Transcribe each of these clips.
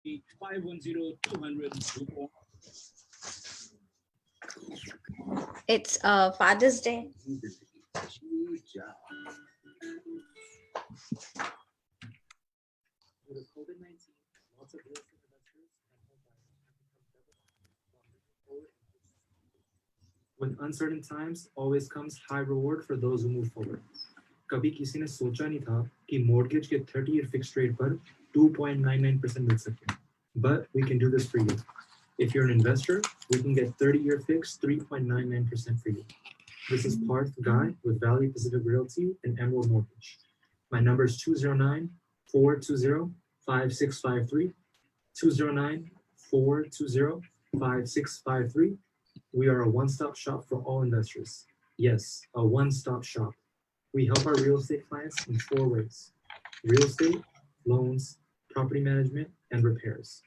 510-200. It's Father's Day. With uncertain times always comes high reward for those who move forward. कभी किसी ने सोचा नहीं था कि mortgage के 30-year fixed rate पर 2.99% मिल सके. But we can do this for you. If you're an investor, we can get 30-year fixed 3.99% for you. This is Parth Guy with Valley Pacific Realty and Emerald Mortgage. My number is 209-420-5653. 209-420-5653. We are a one-stop shop for all investors. Yes, a one-stop shop. We help our real estate clients in 4 ways: real estate, loans, property management, and repairs.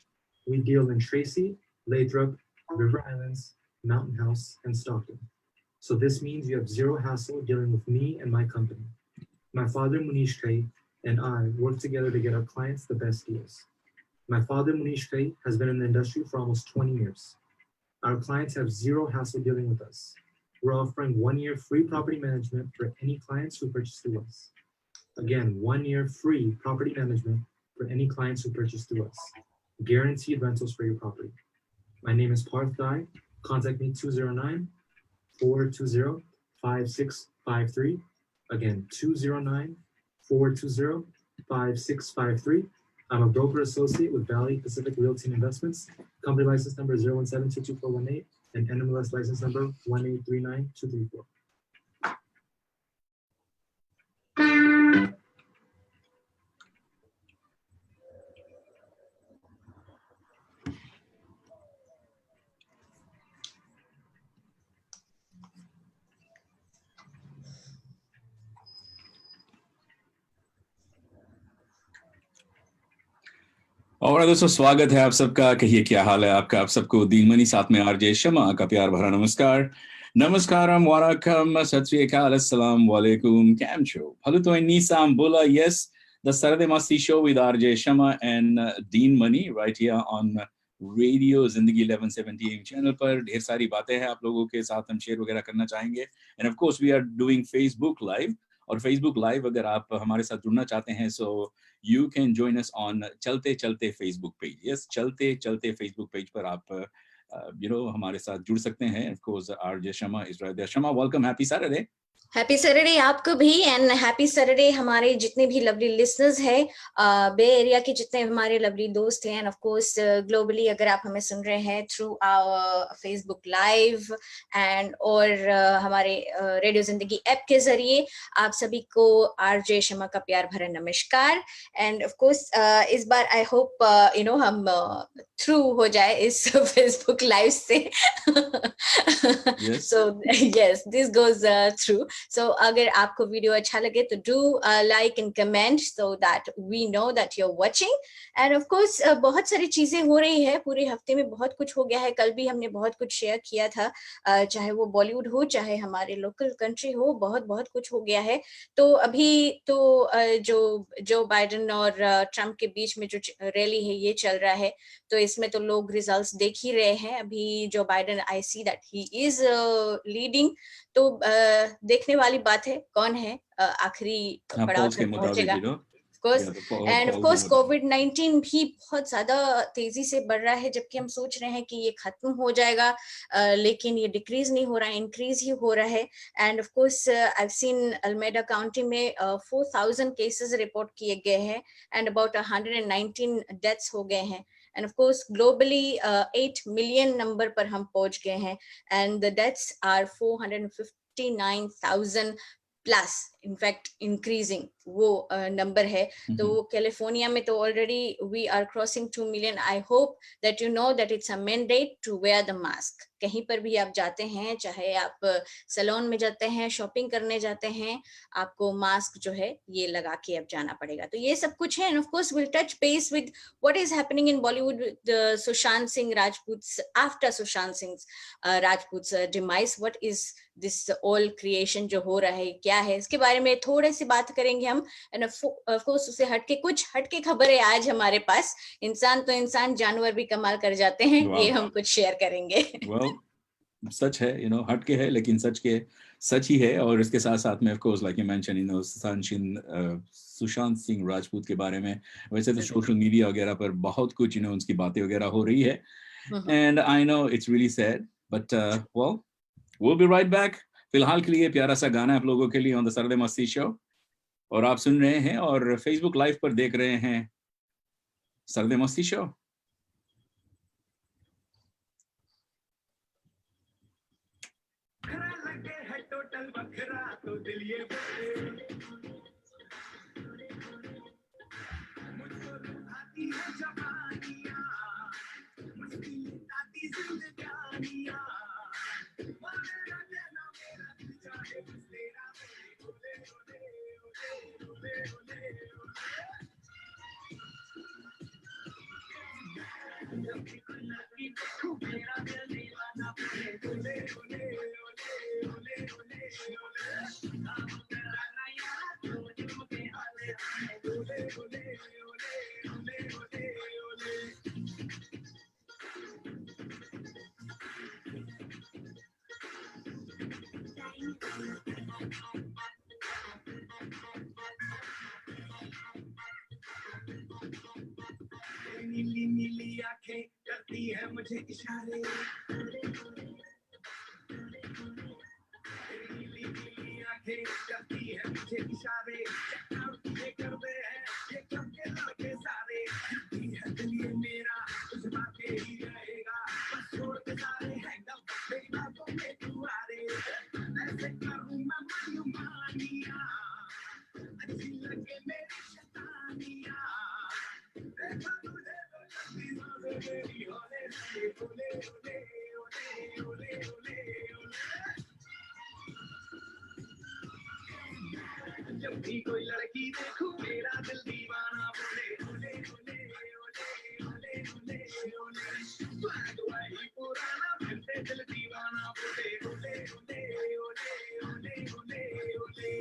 We deal in Tracy, Lathrop, River Islands, Mountain House, and Stockton. So this means you have zero hassle dealing with me and my company. My father, Munish Kai, and I work together to get our clients the best deals. My father, Munish Kai, has been in the industry for almost 20 years. Our clients have zero hassle dealing with us. We're offering 1 year free property management for any clients who purchase through us. Again, 1 year free property management for any clients who purchase through us. Guaranteed rentals for your property. My name is Parth Guy. Contact me 209-420-5653. Again, 209-420-5653. I'm a broker associate with Valley Pacific Realty and Investments. Company license number 017-22418 and NMLS license number 1839234. और दोस्तों स्वागत है आप सबका. कहिए क्या हाल है आपका. आप सबको दीन मनी साथ में आरजे शमा का प्यार भरा नमस्कार. नमस्कारम वरकम सत श्री अकाल अस्सलाम वालेकुम. केम छो भलो नीसाम बोला. यस, द सरदे मस्ती show with RJ Shama and दीन मनी right here on radio Zindagi 1170 channel पर. ढेर सारी बातें हैं आप लोगों के साथ हम शेयर वगैरह करना चाहेंगे. And of course we are doing Facebook live. और फेसबुक लाइव अगर आप हमारे साथ जुड़ना चाहते हैं सो you can join us on चलते चलते Facebook page. Yes, चलते चलते Facebook page पर आप हमारे साथ जुड़ सकते हैं. Of course, RJ Shama is right there. Shama, welcome. Happy Saturday. Happy Saturday आपको भी एंड हैप्पी सैटरडे हमारे जितने भी लवली लिसनर्स हैं, बे एरिया के जितने हमारे लवली दोस्त हैं, एंड ऑफ कोर्स ग्लोबली अगर आप हमें सुन रहे हैं through our Facebook live and और हमारे रेडियो जिंदगी ऐप के जरिए, आप सभी को आरजे शमा का प्यार भरा नमस्कार. एंड ऑफ कोर्स इस बार आई होप हम थ्रू हो जाए इस फेसबुक लाइव से. So yes, this goes through. So अगर आपको वीडियो अच्छा लगे तो do like and comment so that we know that you're watching. And of course बहुत सारी चीजें हो रही है. पूरे हफ्ते में बहुत कुछ हो गया है. कल भी हमने बहुत कुछ शेयर किया था, चाहे वो बॉलीवुड हो चाहे हमारे लोकल कंट्री हो, बहुत कुछ हो गया है. तो अभी तो जो बाइडेन और ट्रम्प के बीच में जो रैली है ये चल रहा है, तो इसमें तो लोग रिजल्ट्स देख ही रहे हैं. अभी Joe Biden, I see that he is leading. तो देखने वाली बात है कौन है आखिरी पड़ाव तक पहुंचेगा. एंड ऑफ कोर्स कोविड-19 भी बहुत ज्यादा तेजी से बढ़ रहा है, जबकि हम सोच रहे हैं कि ये खत्म हो जाएगा, लेकिन ये डिक्रीज नहीं हो रहा है, इंक्रीज ही हो रहा है. And of course I have seen Alameda county में 4000 केसेस रिपोर्ट किए गए हैं एंड अबाउट 119 डेथ्स हो गए हैं. And of course, globally, 8 million number पर हम पहुंच गए हैं, and the deaths are 459,000 plus. In fact, increasing वो number है. तो कैलिफोर्निया में तो already we are crossing 2 million. I hope that you know that it's a mandate to wear the mask. कहीं पर भी आप जाते हैं, चाहे आप सैलून में जाते हैं, शॉपिंग करने जाते हैं, आपको मास्क जो है ये लगा के अब जाना पड़ेगा. तो ये सब कुछ है. And of course, we'll touch base with what is happening in Bollywood with Sushant Singh Rajput's, after Sushant Singh Rajput's demise. What is this all creation जो हो रहा है, क्या है, इसके बारे बारे में थोड़े सी बात करेंगे हम, एंड ऑफ कोर्स उससे हटके कुछ हटके खबरें आज हमारे पास। इंसान तो इंसान, जानवर भी कमाल कर जाते हैं, ये हम कुछ शेयर करेंगे। well, सच है, हट के है लेकिन सच ही है। और इसके साथ साथ में of course like you mention Sushant Singh Rajput के बारे में वैसे तो सोशल मीडिया वगैरह पर बहुत कुछ उसकी बातें वगैरह हो रही है, and I know it's really sad, but well we'll be right back. फिलहाल के लिए प्यारा सा गाना आप लोगों के लिए ऑन द सैटरडे मस्ती शो, और आप सुन रहे हैं और फेसबुक लाइव पर देख रहे हैं सैटरडे मस्ती शो। नीली नीली आंखें करती है मुझे इशारे, नीली नीली आंखें करती है मुझे इशारे, ये कर दे है ये करके लड़के सारे, है दिल ये मेरा तुझ बातें ही रहेगा, बस छोड़ के सारे हैंगअप मेरी बातों में तू आ रे, ऐसे करूँ मैं मानिया, अच्छी लगे मेरी शैतानिया, देखा तुझे जब भी कोई लड़की देखो मेरा दिल दीवाना बोले ओले ओले ओले ओले ओले ओले, वही पुराना फिर से दिल दीवाना बोले ओले ओले ओले ओले ओले ओले।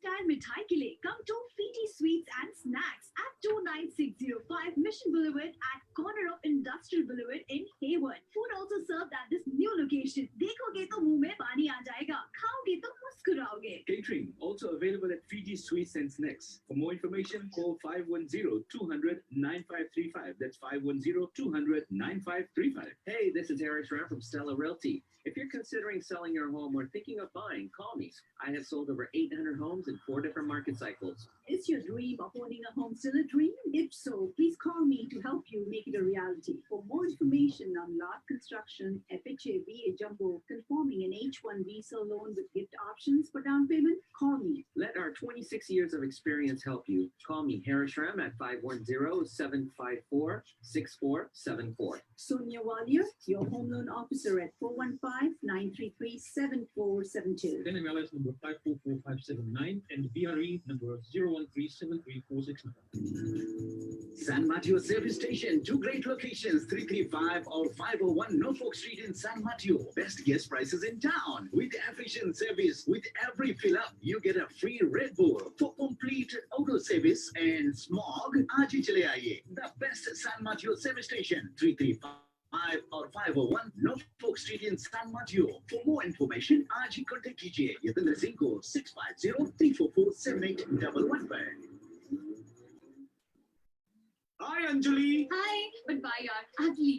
Style मिठाई के लिए come to Fiji Sweets and Snacks at 29605 Mission Boulevard at corner of Industrial Boulevard in Hayward. Food also served at this new location. देखोगे तो मुंह में पानी आ जाएगा, खाओगे तो मुस्कुराओगे. Catering also available at Fiji Sweets and Snacks. For more information, call 510-200-9535. That's 510-200-9535. Hey, this is Eric Ram from Stella Realty. If you're considering selling your home or thinking of buying, call me. I have sold over 800 homes in 4 different market cycles. Is your dream of owning a home still a dream? If so, please call me to help you make it a reality. For more information on lot construction, FHA, VA Jumbo, conforming an H1 visa loan with gift options for down payment, call me. Let our 26 years of experience help you. Call me, Harris Ram, at 510-754-6474. Sonia Walia, your home loan officer at 415-933-7472. Then MLS number 544579 and VRE number 0137346. San Mateo Service Station, 2 great locations, 335 or 501 Norfolk Street in San Mateo. Best guest prices in town. With efficient service, with every fill up, you get a free Red Bull. For complete auto service and smog, aaj hi chale aaye. The best San Mateo Service Station, 335 or 501 Norfolk Street in San Mateo. For more information, aaj hi contact kijiye Yatendra Singh ko 650-344-7811 पर. हाय अंजलि। हाय, but by यार, actually.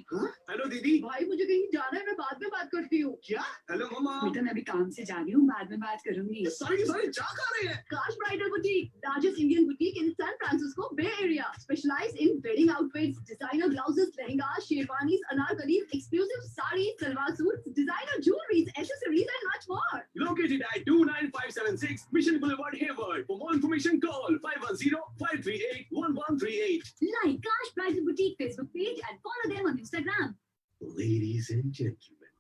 Hello दीदी। भाई मुझे कहीं जाना है, मैं बाद में बात करती हूँ। क्या? हेलो मम्मा। बेटा मैं अभी काम से जा रही हूँ, बाद में बात करूंगी। सारी की सारी जा खा रहे हैं। Kash Bridal Boutique, largest Indian boutique in San Francisco Bay Area, specialized in wedding outfits, designer blouses, lehengas, sherwanis, anarkalis, exclusive sarees, salwar suits, designer jewelries, accessories, and much more. Located at 29576 Mission Boulevard, Hayward. For more information, call 510-538-1138. Like Kash Bridal Boutique Facebook page and follow them on Instagram. Ladies and gentlemen,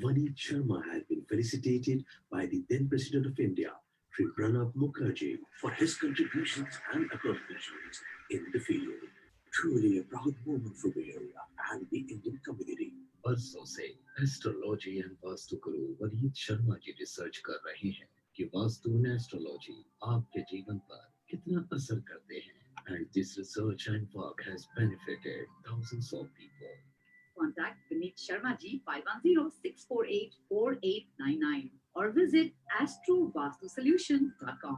Vaneet Sharma has been felicitated by the then President of India, Sri Pranab Mukherjee, for his contributions and accomplishments in the field. Truly a proud moment for the area and the Indian community. बरसों से astrology and vastu Guru Vaneet Sharma ji research कर रहे हैं कि वास्तु और astrology आपके जीवन पर कितना असर करते हैं. And this research and work has benefited thousands of people. Contact Vineet Sharma ji 510-648-4899 or visit astrovastusolutions.com.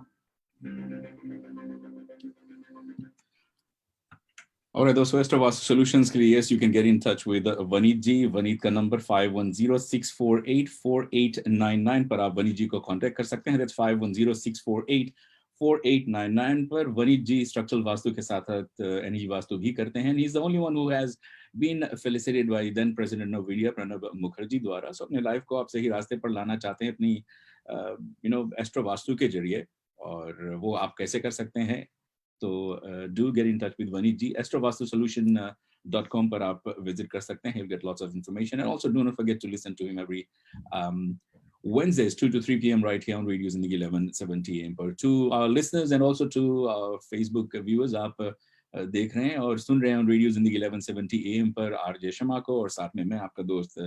All right, दोस्तों, Astro Vastu Solutions के लिए yes, you can get in touch with Vaneet जी. वनीत का नंबर 5106484899 पर आप वनीत जी को कांटेक्ट कर सकते हैं. That's 5106484899 पर. वनीत जी स्ट्रक्चरल वास्तु के साथ एनर्जी वास्तु भी करते हैं. He is the only one who has been felicitated by then President of India Pranab Mukherjee द्वारा. So अपने लाइफ को आप सही रास्ते पर लाना चाहते हैं अपनी एस्ट्रो वास्तु के जरिए, और वो आप कैसे कर सकते हैं? तो do get in touch with Vaneet ji. astrovastusolution.com पर आप visit कर सकते हैं. He'll get lots of information, and also do not forget to listen to him every Wednesdays 2 to 3 p.m. right here on Radio Zindagi 1170 AM पर. To our listeners and also to our Facebook viewers, आप देख रहे हैं और सुन रहे हैं radio Zindagi 1170 AM पर RJ शमा को, और साथ में मैं आपका दोस्त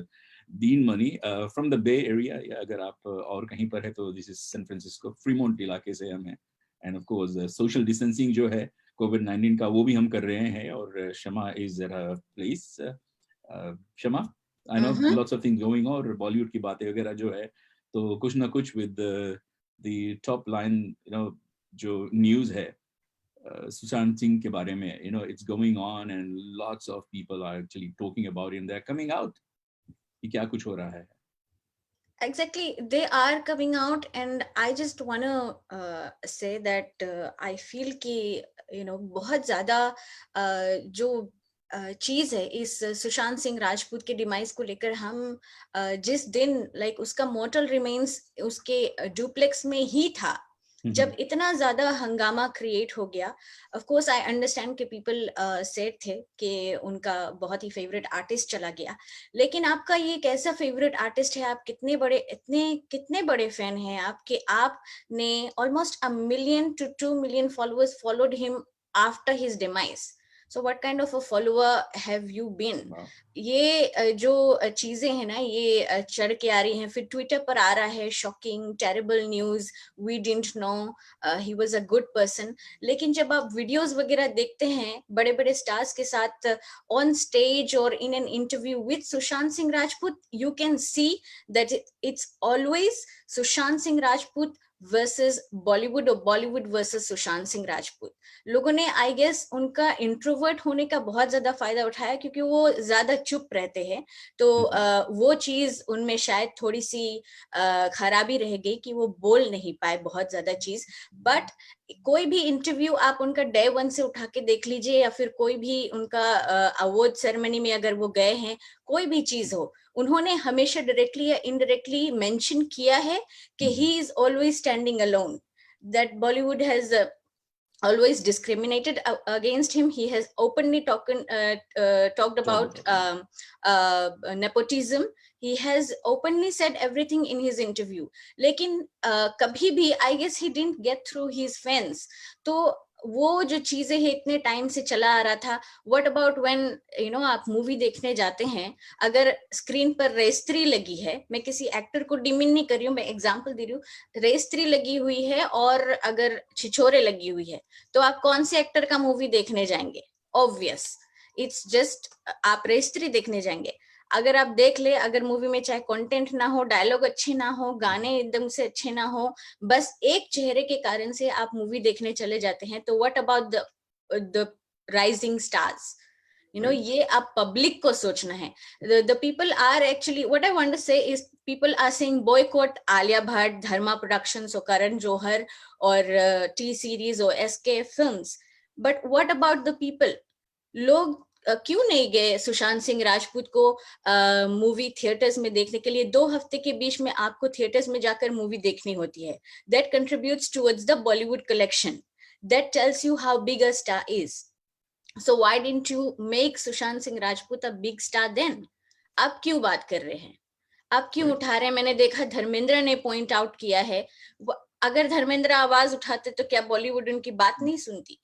Deen Mani from the bay area. या अगर आप और कहीं पर है तो this is San Francisco Fremont इलाके से हम हैं. And of course social distancing जो है कोविड-19 का वो भी हम कर रहे हैं. और Shama is at a place. Shama, I know lots of things going on, और बॉलीवुड की बातें वगैरह जो है, तो कुछ ना कुछ विद द टॉप लाइन जो न्यूज़ है सुशांत सिंह के बारे में, it's going on and lots of people are actually talking about it and they're coming out कि क्या कुछ हो रहा है. Exactly, they are coming out, and I just want to say that I feel कि बहुत ज़्यादा जो चीज है इस सुशांत सिंह राजपूत के डिमाइस को लेकर, हम जिस दिन उसका मोर्टल रिमेन्स उसके डुप्लेक्स में ही था, जब इतना ज्यादा हंगामा क्रिएट हो गया. ऑफ कोर्स आई अंडरस्टैंड कि पीपल सेड थे कि उनका बहुत ही फेवरेट आर्टिस्ट चला गया, लेकिन आपका ये कैसा फेवरेट आर्टिस्ट है? आप कितने बड़े फैन हैं आपके? आपने almost 1 million to 2 million followers followed him after his demise. So what kind of a follower have you been? Wow. ये जो चीजें हैं ना, ये चढ़ के आ रही हैं. फिर ट्विटर पर आ रहा है shocking terrible news, we didn't know he was a good person. लेकिन जब आप वीडियोस वगैरह देखते हैं बड़े बड़े स्टार्स के साथ ऑन स्टेज और in an interview with Sushant Singh Rajput, you can see that it's always Sushant Singh Rajput versus Bollywood और बॉलीवुड वर्सेस सुशांत सिंह राजपूत. लोगों ने आई गेस उनका इंट्रोवर्ट होने का बहुत ज्यादा फायदा उठाया, क्योंकि वो ज्यादा चुप रहते हैं, तो वो चीज उनमें शायद थोड़ी सी खराबी रह गई कि वो बोल नहीं पाए बहुत ज्यादा चीज. बट कोई भी इंटरव्यू आप उनका डे 1 से उठा के देख लीजिए, या फिर कोई भी उनका अवार्ड सेरेमनी में अगर वो गए हैं, कोई भी चीज हो, उन्होंने हमेशा डायरेक्टली या इनडायरेक्टली मेंशन किया है कि he is always standing alone, that Bollywood has always discriminated against him. He has openly talked about nepotism. He has openly said everything in his interview. लेकिन कभी भी I guess he didn't get through his fans. तो वो जो चीजें हैं इतने time से चला आ रहा था. व्हाट अबाउट व्हेन आप मूवी देखने जाते हैं, अगर स्क्रीन पर रेस्त्री लगी है, मैं किसी एक्टर को डिमिन नहीं कर रही हूँ, मैं एग्जांपल दे रही हूँ, रेस्त्री लगी हुई है और अगर छिछोरे लगी हुई है, तो आप कौन से एक्टर का मूवी देखने जाएंगे? ऑब्वियस, इट्स जस्ट आप रेस्त्री देखने जाएंगे. अगर आप देख ले, अगर मूवी में चाहे कंटेंट ना हो, डायलॉग अच्छे ना हो, गाने एकदम से अच्छे ना हो, बस एक चेहरे के कारण से आप मूवी देखने चले जाते हैं, तो what about the rising stars? ये आप पब्लिक को सोचना है. The people are actually, what I want to say is, people are saying boycott Alia Bhatt, Dharma productions और करण जौहर और टी सीरीज और SK films. But what about the people? लोग क्यों नहीं गए सुशांत सिंह राजपूत को मूवी थिएटर्स में देखने के लिए? 2 हफ्ते के बीच में आपको थिएटर्स में जाकर मूवी देखनी होती है. That contributes towards the Bollywood collection. That tells you how big a star is. So why didn't you make Sushant Singh Rajput a big star then? आप क्यों बात कर रहे हैं? आप क्यों उठा रहे हैं? मैंने देखा धर्मेंद्र ने पॉइंट आउट किया है, अगर धर्मेंद्र आवाज उठाते तो क्या बॉलीवुड उनकी बात नहीं सुनती?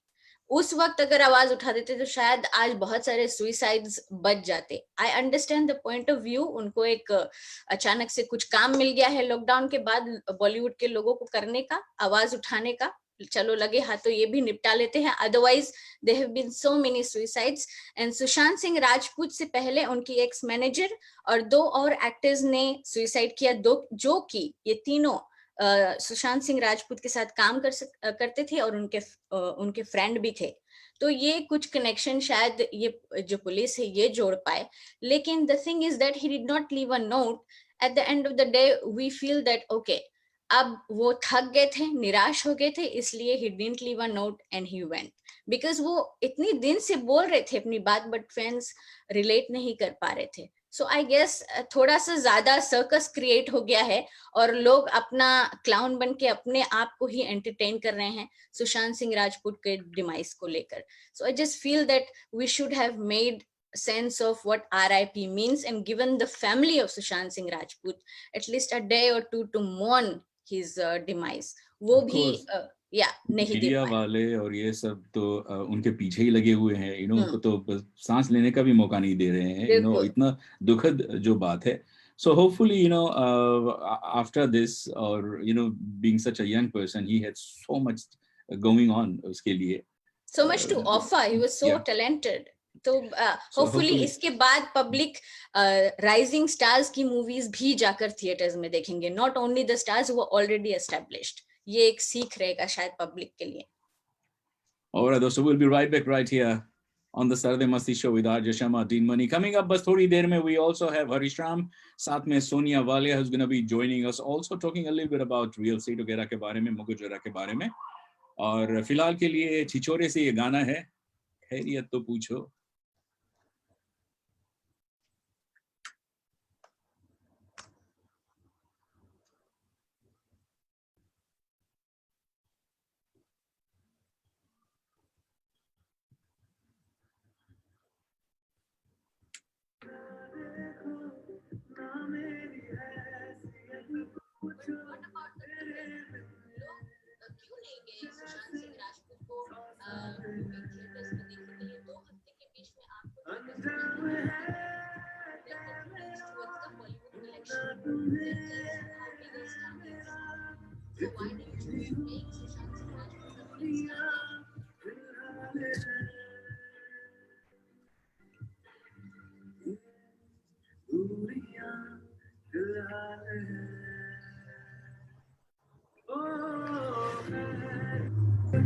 उस वक्त अगर आवाज उठा देते तो शायद आज बहुत सारे सुइसाइड्स बच जाते। I understand the point of view, उनको एक अचानक से कुछ काम मिल गया है लॉकडाउन के बाद बॉलीवुड के लोगों को करने का, आवाज उठाने का, चलो लगे हाथ तो ये भी निपटा लेते हैं, otherwise they have been so many suicides. And Sushant Singh Rajput से पहले उनकी एक्स मैनेजर और 2 और एक्टर्स ने सुइसाइड किया, दो जो कि ये तीनों सुशांत सिंह राजपूत के साथ काम करते थे और उनके फ्रेंड भी थे। तो ये कुछ कनेक्शन शायद ये जो पुलिस है ये जोड़ पाए, लेकिन the thing is that he did not leave a note. At the end of the day we feel that okay, अब वो थक गए थे, निराश हो गए थे, इसलिए he didn't leave a note and he went, because वो इतनी दिन से बोल रहे थे अपनी बात बट फैंस रिलेट नहीं कर पा रहे थे। सो आई गेस थोड़ा सा ज्यादा सर्कस क्रिएट हो गया है और लोग अपना क्लाउन बन के अपने आप को ही एंटरटेन कर रहे हैं सुशांत सिंह राजपूत के डिमाइस को लेकर। So I just feel that we should have made sense of what RIP means and given the family of Sushant Singh Rajput at least a day or two to mourn his demise. वो भी नहीं दे media पाए। वाले और ये सब तो उनके पीछे ही लगे हुए हैं, उनको तो बस सांस लेने का भी मौका नहीं दे रहे हैं, इतना दुखद जो बात है। So hopefully, after this, or being such a young person, he had so much going on उसके लिए, so much to offer, he was so talented. तो होपफुली इसके बाद पब्लिक राइजिंग स्टार्स की मूवीज भी जाकर थिएटर्स में देखेंगे, not only the stars who are already established. ये एक सीख रहेगा शायद पब्लिक के लिए। Alright, दोस्तों, we'll be right back right here on the Saturday Masti Show with RJ Sharma, Dean Money. Coming up बस थोड़ी देर में we also have Harish Ram, साथ में Sonia Walia who's going to be joining us, also talking a little bit about real estate वगैरह के बारे में, मुगुजरा के बारे में। और फिलहाल के लिए छिछोरे से ये गाना है, खैरियत तो पूछो।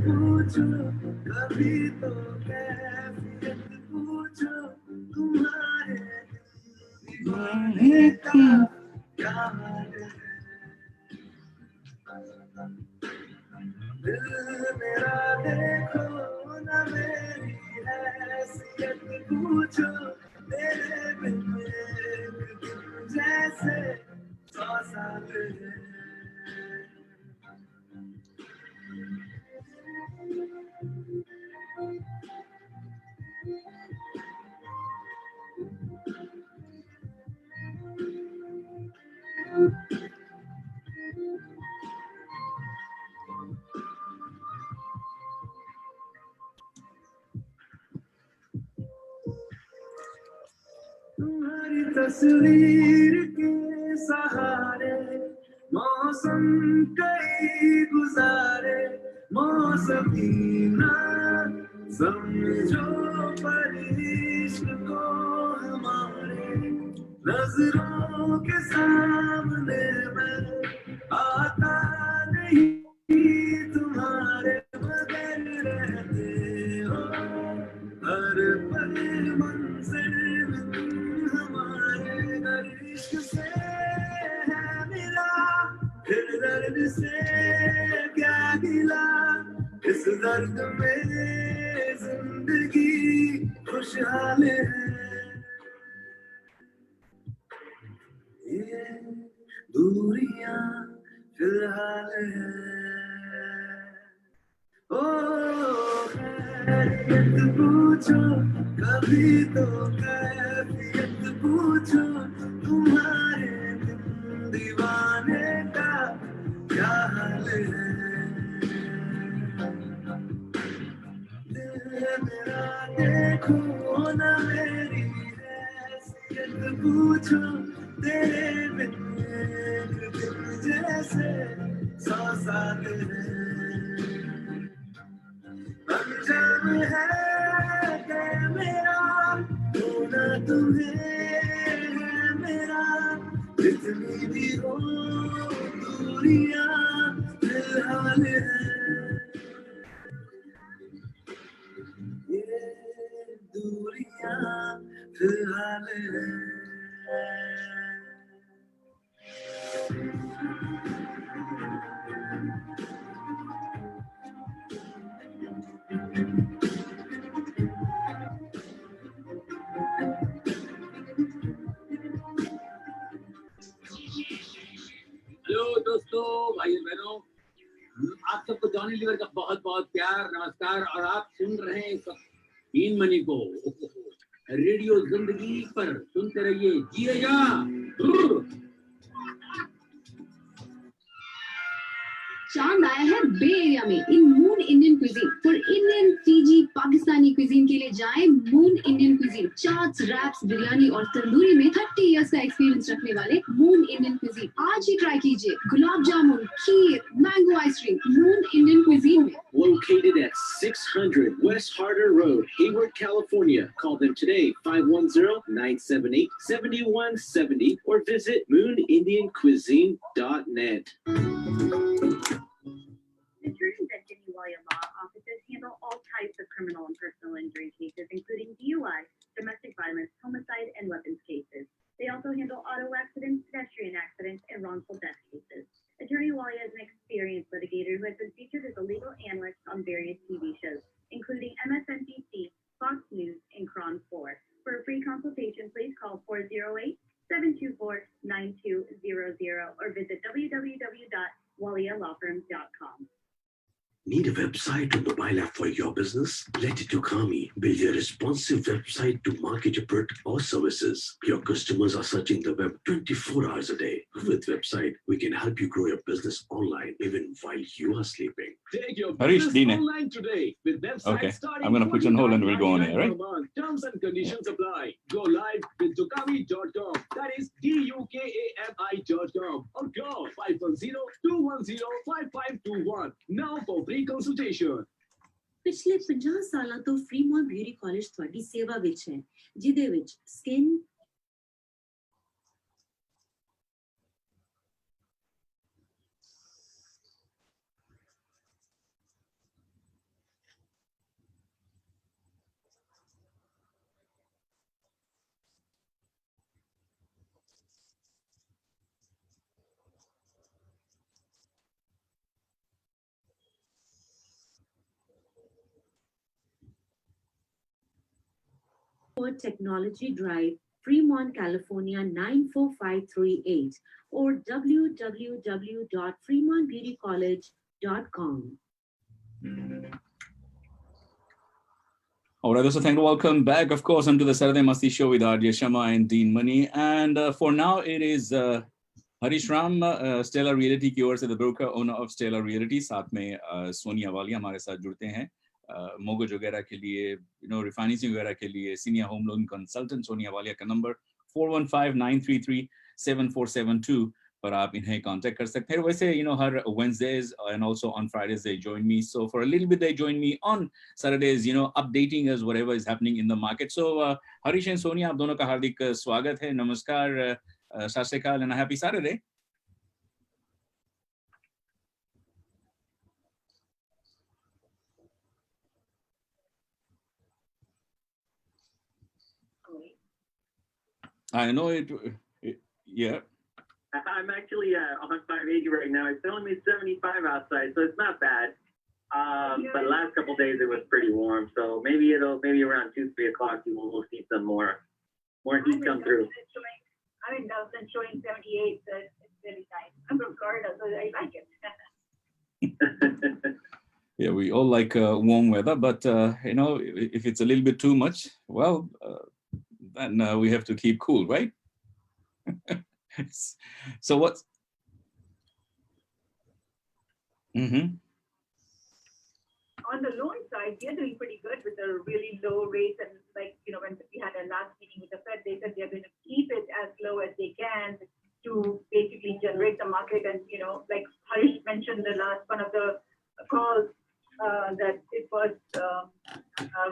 पूछो कभी तो कैफियत पूछो, तुम्हारे दीवाने का क्या हाल है। दिल मेरा देखो ना मेरी हैसियत पूछो, तेरे बिन एक दिन जैसे 100 साल है। तुम्हारी तस्वीर के सहारे मौसम कई गुजारे, मौसमी ना समझो पर इश्क को हमारे, नजरों के सामने मैं आता नहीं, तुम्हारे बगैर रहते हो हर पल मंजिल हमारे। इश्क से है मिला फिर दर्द से क्या गिला, इस दर्द में जिंदगी खुशहाल है। ये दूरियां फिलहाल है। ओ खैरियत पूछो कभी तो कैफियत पूछो, तुम्हारे दिल वो ना मेरी हैसियत पूछो तेरे बिन एक दिन जैसे 100 साल हैं अंजाम है कि मेरा होना तुम्हें है मेरा जितनी भी हो दूरियां फिलहाल है ये दूरियां फिलहाल है हेलो दोस्तों, भाई बहनों, आप सबको जॉनी लीवर का बहुत बहुत प्यार, नमस्कार। और आप सुन रहे हैं इस वक्त दीन मनी को रेडियो जिंदगी पर। सुनते रहिए, जिएगा। चांद आया है बे एरिया में in Moon Indian Cuisine. For Indian, Fiji, Pakistani cuisine के लिए जाएं Moon Indian Cuisine. Chaats, wraps, biryani और तंदूरी में 30 इयर्स का एक्सपीरियंस रखने वाले मून इंडियन क्विजीन। आज ही ट्राई कीजिए gulab jamun, kheer, mango ice cream Moon Indian cuisine में। Located at 600 West Harder Road, Hayward, California. Call them today, 510-978-7170, or visit moonindiancuisine.net. Attorneys at Jimmy William Law Offices handle all types of criminal and personal injury cases, including DUI, domestic violence, homicide, and weapons cases. They also handle auto accidents, pedestrian accidents, and wrongful death cases. Attorney Walia is an experienced litigator who has been featured as a legal analyst on various TV shows, including MSNBC, Fox News, and KRON 4. For a free consultation, please call 408-724-9200 or visit www.walialawfirm.com. Need a website or mobile app for your business? Let it to Kami. Build a responsive website to market your product or services. Your customers are searching the web 24 hours a day. With website, we can help you grow your business online even while you are sleeping. Take your Harish, business Dina. online today with websites Okay, starting I'm gonna put you on hold and we'll go on here, right? $49.99 per month. Terms and conditions apply. Go live with Dukami.com. That is DUKAMI.com or call 510-210-5521 now for free consultation. ਪਿਛਲੇ 50 ਸਾਲਾਂ ਤੋਂ Fremont beauty college ਤੁਹਾਡੀ ਸੇਵਾ ਵਿੱਚ ਹੈ, ਜਿਹਦੇ ਵਿੱਚ skin, Technology Drive, Fremont, California 94538 or www.fremontbeautycollege.com. All right, so thank you. Welcome back, of course, onto the Saturday Masti Show with RJ Sharma and Dean Money. And for now, it is Harish Ram, Stellar Realty की ओर से, the broker owner of Stellar Realty. साथ में सोनिया वालिया हमारे साथ जुड़ते हैं mortgage वगैरह के लिए, रिफाइनेंसिंग वगैरह के लिए। Senior home loan consultant Sonia Walia का नंबर 4159337472 पर आप इन्हें कांटेक्ट कर सकते हैं। वैसे हर Wednesdays and also on Fridays they join me, so for a little bit they join me on Saturdays, updating us whatever is happening in the market. So Harish and Sonia, आप दोनों का हार्दिक स्वागत है, नमस्कार, सत श्री अकाल and a happy Saturday. I know it, yeah. I'm actually on 580 right now. It's only 75 outside, so it's not bad. But last couple days it was pretty warm, so maybe around 2-3 o'clock we'll see some more heat come through. I'm in Dublin showing 78, so it's really nice. I'm from Florida, so I like it. Yeah, we all like warm weather, but if it's a little bit too much, well, then we have to keep cool, right? So what's On the loan side, like they're doing pretty good with the really low rates. And like, you know, when we had our last meeting with the Fed, they said they're going to keep it as low as they can to basically generate the market. And, you know, like Harish mentioned the last one of the calls, that it was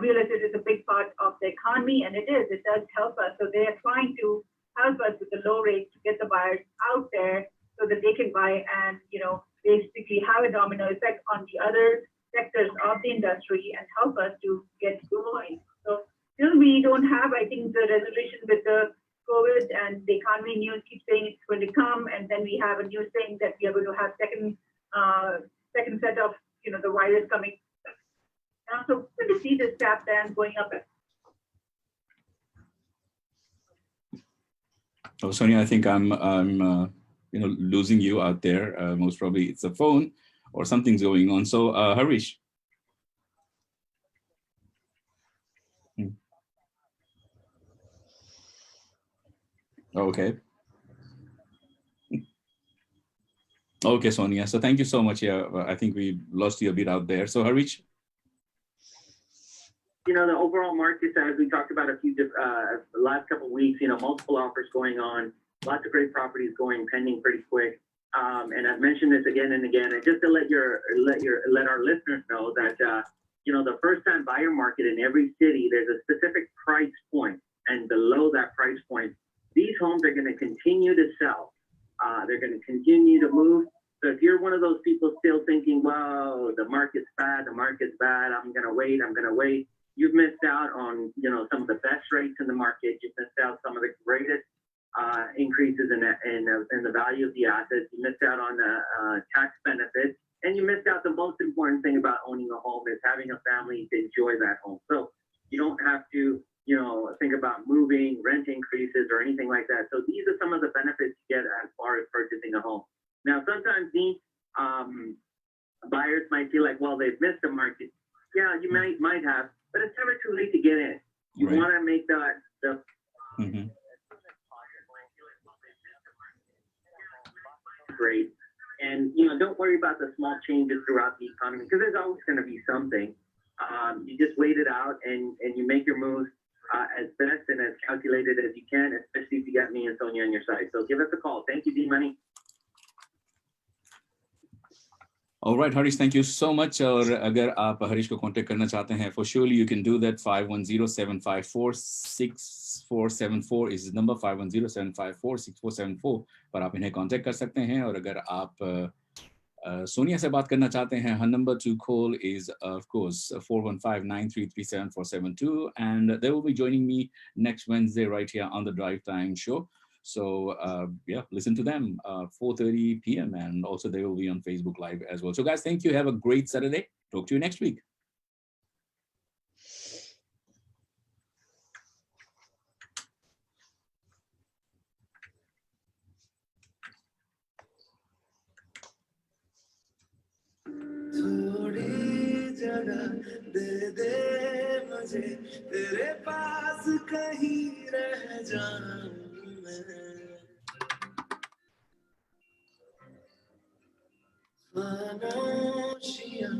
real estate is a big part of the economy, and it does help us. So they are trying to help us with the low rates to get the buyers out there so that they can buy and, you know, basically have a domino effect on the other sectors of the industry and help us to get going. So still we don't have, I think, the resolution with the COVID, and the economy news keeps saying it's going to come, and then we have a news saying that we are going to have second set of, you know, the virus coming. So good to see this tap band going up. Oh, Sonia, I think I'm you know, losing you out there. Most probably it's a phone or something's going on. So Harish. Okay. Okay, Sonia. So thank you so much. Yeah, I think we lost you a bit out there. So Harish. You know, the overall market, as we talked about the last couple of weeks, you know, multiple offers going on, lots of great properties going pending pretty quick. And I've mentioned this again and again, and just to let our listeners know that you know, the first-time buyer market in every city, there's a specific price point, and below that price point, these homes are going to continue to sell. They're going to continue to move. So if you're one of those people still thinking, "Wow, the market's bad, I'm going to wait," you've missed out on, you know, some of the best rates in the market. You've missed out some of the greatest increases in the value of the assets. You missed out on the tax benefits, and you missed out the most important thing about owning a home is having a family to enjoy that home. So you don't have to, you know, think about moving, rent increases, or anything like that. So these are some of the benefits you get as far as purchasing a home. Now, sometimes buyers might feel like, well, they've missed the market. Yeah, you might have, but it's never too late to get in. You want to make the great. And, you know, don't worry about the small changes throughout the economy, because there's always going to be something. You just wait it out and you make your moves as best and as calculated as you can, especially if you got me and Sonia on your side. So give us a call. Thank you, D-Money. All right, Harish, thank you so much. और अगर आप हरीश को contact करना चाहते हैं, for surely you can do that. 510-754-6474 is the number. 510-754-6474 पर आप इन्हें कांटेक्ट कर सकते हैं. और अगर आप सोनिया से बात करना चाहते हैं, her number to call is of course 415-933-7472, and they will be joining me next Wednesday right here on the Drive Time Show. So yeah, listen to them 4:30 p.m. and also they will be on Facebook Live as well. So guys, thank you. Have a great Saturday. Talk to you next week. थोड़ी जगह दे दे मुझे, तेरे पास कहीं रह जाऊं मैं. खामोशियां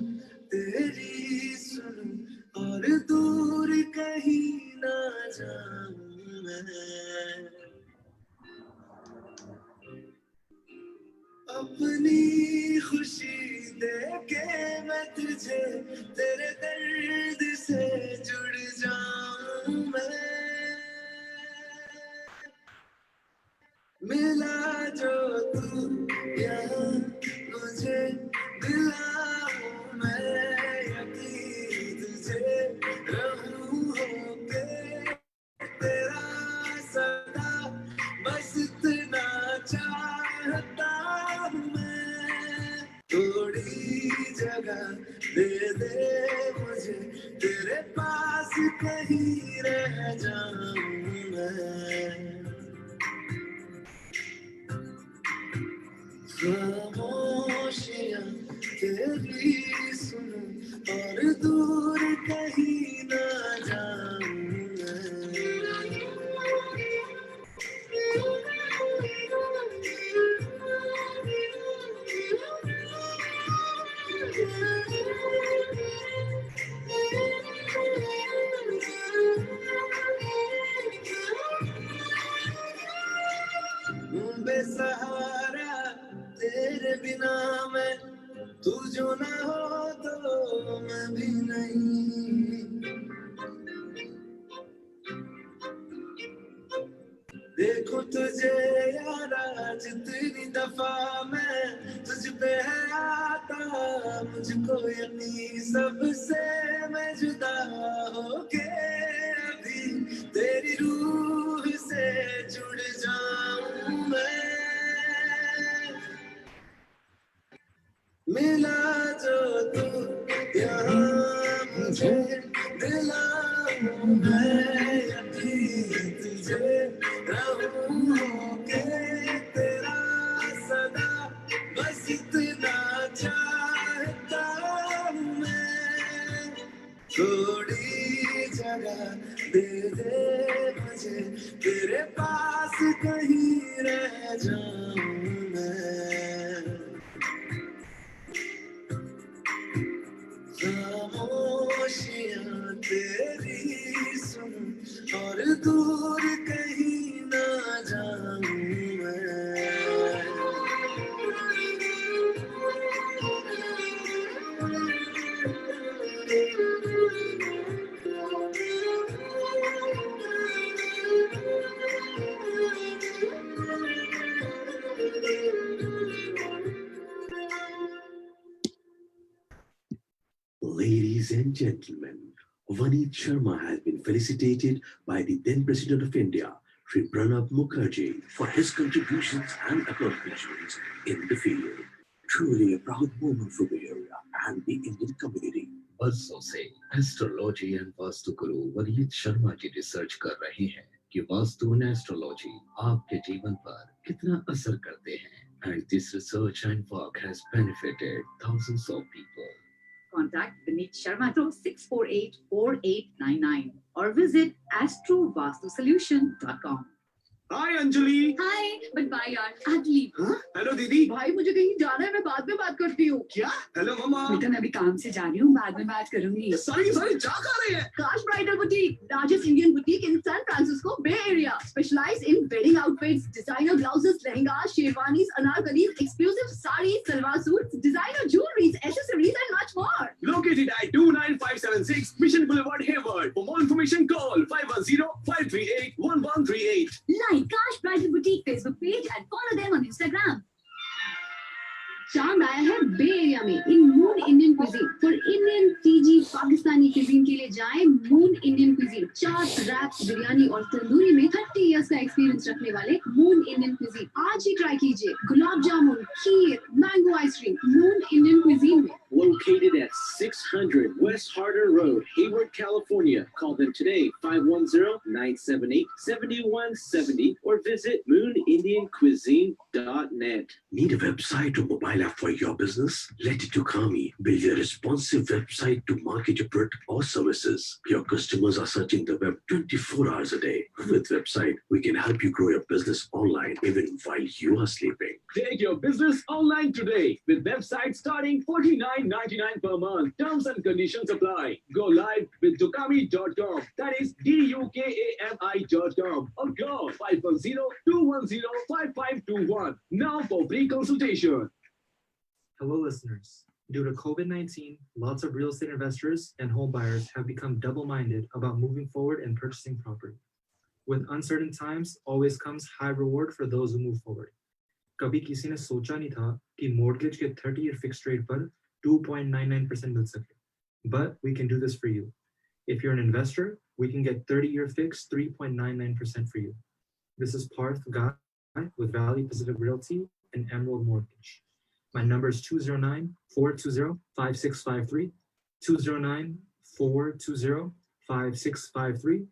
तेरी सुनूं और दूर कहीं ना जाऊं मैं. अपनी खुशी देके मैं तुझे, तेरे दर्द से जुड़ जाऊं मैं. मिला जो तू यहाँ मुझे, दिलाऊं मैं यकीन तुझे, रहूं होके तेरा सदा, बस इतना चाहता हूँ मैं. थोड़ी जगह दे दे मुझे, तेरे पास कहीं रह जाऊं मैं. खामोशियां तेरी सुनूं और दूर कहीं ना जाऊं मैं. जो ना हो तो मैं भी नहीं देखो तुझे यारा जितनी दफा मैं तुझ पे है आता मुझको यकीन सबसे मैं जुदा होके अभी तेरी रूह से जुड़ जाऊं मैं मिला जो तू यहाँ मुझे दिलाऊं मैं यकीन तुझे रहूं के तेरा सदा बस इतना चाहता हूँ मैं थोड़ी जगह दे दे मुझे तेरे पास कहीं रह जाऊं मैं खामोशियाँ तेरी सुन और दूर कहीं ना जाऊं मैं Ladies and gentlemen, Vaneet Sharma has been felicitated by the then President of India, Sri Pranab Mukherjee, for his contributions and accomplishments in the field. Truly a proud moment for the area and the Indian community. बरसों से astrology and vastu Guru Vaneet Sharma ji research कर रहे हैं कि vastu and astrology आपके जीवन पर कितना असर करते हैं and this research and work has benefited thousands of people. Contact Vineet Sharma through 648-4899 or visit astrovastusolution.com. Hi Anjali. Hi, but bye यार, I have to leave. Hello दीदी. भाई मुझे कहीं जाना है, मैं बाद में बात करती हूँ. क्या? हेलो मम्मा. बेटा मैं अभी काम से जा रही हूँ, बाद में बात करूंगी. सारी जा खा रही है. Kash Bridal Boutique, largest Indian boutique in San Francisco Bay Area, specialized in wedding outfits, designer blouses, lehengas, sherwanis, anarkalis, exclusive sarees, salwar suits, designer jewelries, accessories, and much more. Located at 29576 Mission Boulevard, Hayward. For more information, call 510-538-1138. Like Kash Bridal Boutique Facebook page and follow them on Instagram. चांद आया है bay area में in Moon Indian Cuisine for Indian Fiji Pakistani cuisine के लिए जाएं Moon Indian cuisine चाट rap biryani और तंदूरी में 30 years का एक्सपीरियंस रखने वाले मून इंडियन क्विजीन आज ही ट्राई कीजिए gulab jamun kheer mango ice cream Moon Indian cuisine में Located at 600 West Harder Road, Hayward, California. Call them today, 510-978-7170 or visit moonindiancuisine.net. Need a website or mobile app for your business? Let it to Kami build a responsive website to market your product or services. Your customers are searching the web 24 hours a day. With website, we can help you grow your business online even while you are sleeping. Take your business online today with website starting $49.99 per month. Terms and conditions apply. Go live with Dukami.com. That is DUKAMI.com or call 510-210-5521 now for free consultation. Hello, listeners. Due to COVID-19, lots of real estate investors and home buyers have become double-minded about moving forward and purchasing property. With uncertain times, always comes high reward for those who move forward. कभी किसी ने सोचा नहीं था कि mortgage के 30-year fixed rate पर 2.99% मिल सके. But we can do this for you. If you're an investor, we can get 30-year fixed 3.99% for you. This is Parth Guy with Valley Pacific Realty and Emerald Mortgage. My number is 209-420-5653, 209-420-5653.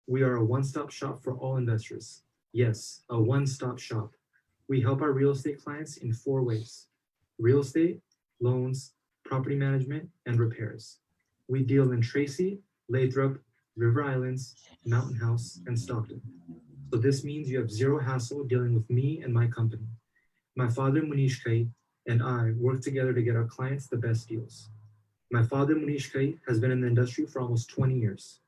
We are a one-stop shop for all investors. Yes, a one-stop shop. We help our real estate clients in 4 ways: real estate, loans, property management, and repairs. We deal in Tracy, Lathrop, River Islands, Mountain House, and Stockton. So this means you have zero hassle dealing with me and my company. My father, Munish Kai, and I work together to get our clients the best deals. My father, Munish Kai, has been in the industry for almost 20 years.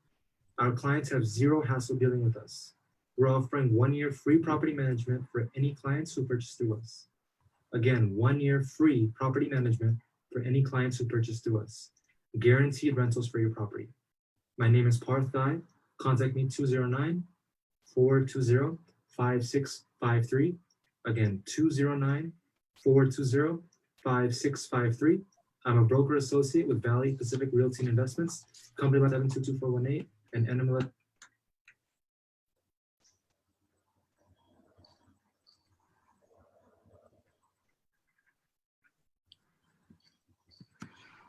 Our clients have zero hassle dealing with us. We're offering 1 year free property management for any clients who purchase through us. Again, 1 year free property management for any clients who purchase through us. Guaranteed rentals for your property. My name is Parth Thai. Contact me 209-420-5653. Again, 209-420-5653. I'm a broker associate with Valley Pacific Realty and Investments, company about 7222418, and NMLS.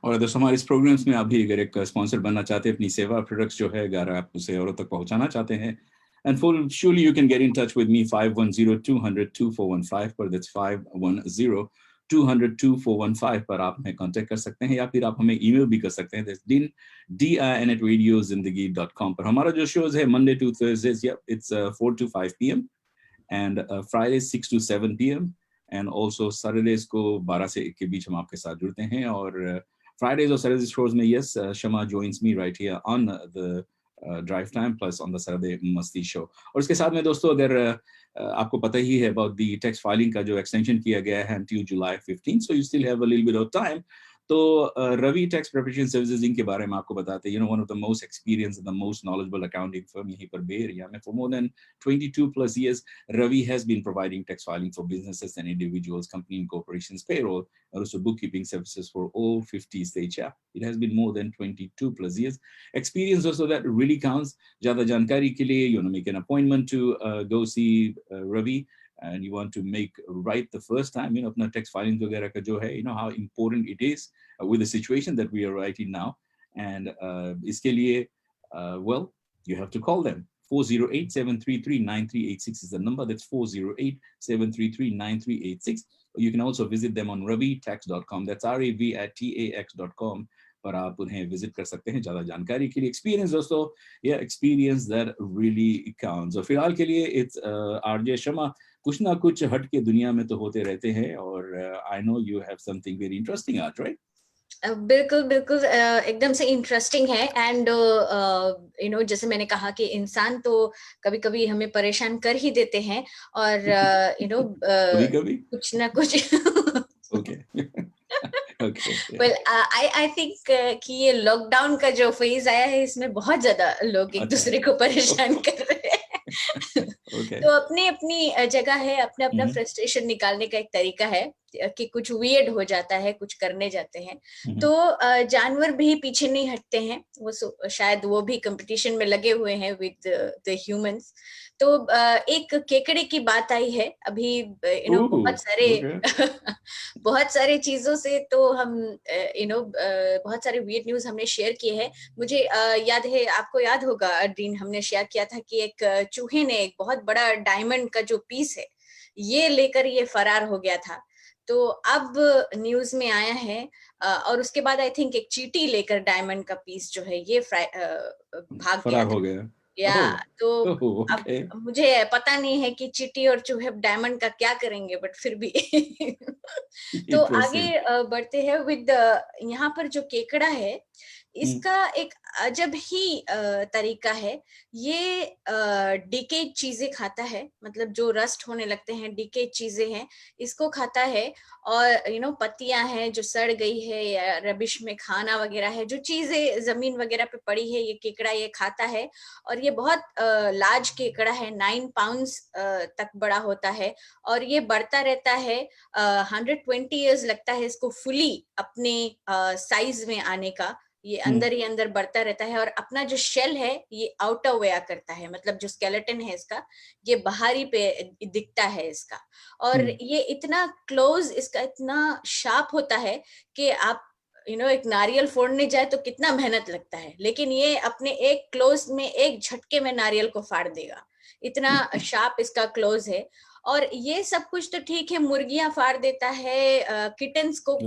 और दोस्तों हमारे इस programmes में आप भी अगर एक sponsor बनना चाहते हैं, अपनी सेवा प्रोडक्ट्स जो है अगर आप उसे औरों तक पहुंचाना चाहते हैं, and surely you can get in touch with me 510-200-2415 पर, that's 510-200-2415 पर आप हमें कांटेक्ट कर सकते हैं, या फिर आप हमें ईमेल भी कर सकते हैं, that's din@radiozindagi.com पर। हमारा जो शोज है Monday to Thursdays, it's 4 to 5 p.m. and Fridays 6 to 7 p.m. and also Saturdays को 12 से 1 के बीच हम आपके साथ जुड़ते हैं। और Fridays और Saturdays shows में yes, Shama joins me right here on the drive time plus on the Saturday Masti show। और उसके साथ में दोस्तों अगर आपको पता ही है about the tax filing का जो extension किया गया है until July 15, so you still have a little bit of time। तो रवि टैक्स प्रिपरेशन सर्विसेज इनके बारे में आपको बताते हैं, one of the most experience and the most knowledgeable accounting firm यहीं पर बे एरिया में। For more than 22 plus years Ravi has been providing tax filing for businesses and individuals, company and corporations, payroll, and also bookkeeping services for all 50 states। It has been more than 22 plus years experience also that really counts। ज़्यादा जानकारी के लिए make an appointment to go see Ravi and you want to make right the first time, अपना tax filing वगैरह का जो है, how important it is with the situation that we are right in now। And इसके लिए well, you have to call them। 408-733-9386 is the number, that's 408-733-9386। You can also visit them on ravitax.com, that's RAV@tax.com पर आप उन्हें visit कर सकते हैं ज़्यादा जानकारी के लिए। एक्सपीरियंस दोस्तों, एक्सपीरियंस दैट रियली काउंट्स। और फिलहाल के लिए इट्स आरजे शमा, कुछ ना कुछ हट के दुनिया में तो होते रहते हैं, और I know you have something very interesting आज, राइट? बिल्कुल बिल्कुल एकदम से इंटरेस्टिंग है। एंड जैसे मैंने कहा कि इंसान तो कभी कभी हमें परेशान कर ही देते हैं, और कभी कुछ ना कुछ ओके well, I think कि ये लॉकडाउन का जो फेज आया है इसमें बहुत ज्यादा लोग एक दूसरे को परेशान कर रहे हैं। तो अपनी अपनी जगह है, अपना अपना फ्रस्ट्रेशन निकालने का एक तरीका है कि कुछ वियर्ड हो जाता है, कुछ करने जाते हैं तो जानवर भी पीछे नहीं हटते हैं, वो शायद वो भी कंपटीशन में लगे हुए हैं विद द ह्यूमंस। तो एक केकड़े की बात आई है अभी, बहुत सारे चीजों से तो हम बहुत सारे वियर्ड न्यूज हमने शेयर किए हैं। मुझे याद है, आपको याद होगा डीन, हमने शेयर किया था कि एक चूहे ने एक बहुत बड़ा डायमंड का जो पीस है ये लेकर ये फरार हो गया था। तो अब न्यूज में आया है और उसके बाद आई थिंक एक चींटी लेकर डायमंड का पीस जो है ये भाग गया हो गया। तो अब मुझे पता नहीं है कि चींटी और चूहे डायमंड का क्या करेंगे, बट फिर भी तो आगे बढ़ते हैं विद यहाँ पर जो केकड़ा है इसका एक अजब ही तरीका है। ये डिकेड चीजें खाता है, मतलब जो रस्ट होने लगते हैं, डिकेड चीजें हैं, इसको खाता है। और पत्तियां हैं जो सड़ गई है या रबिश में खाना वगैरह है, जो चीजें जमीन वगैरह पे पड़ी है, ये केकड़ा ये खाता है। और ये बहुत लार्ज केकड़ा है, 9 पाउंड्स तक बड़ा होता है और ये बढ़ता रहता है। 120 इयर्स लगता है इसको फुली अपने साइज में आने का। ये अंदर ही अंदर बढ़ता रहता है और अपना जो शेल है ये आउटर वेयर करता है, मतलब जो स्केलेटन है इसका ये बाहरी पे दिखता है इसका। और ये इतना क्लोज, इसका इतना शार्प होता है कि आप एक नारियल फोड़ने जाए तो कितना मेहनत लगता है, लेकिन ये अपने एक क्लोज में एक झटके में नारियल को फाड़ देगा, इतना शार्प इसका क्लोज है। और ये सब कुछ तो ठीक है, मुर्गियां फाड़ देता है, किटन्स को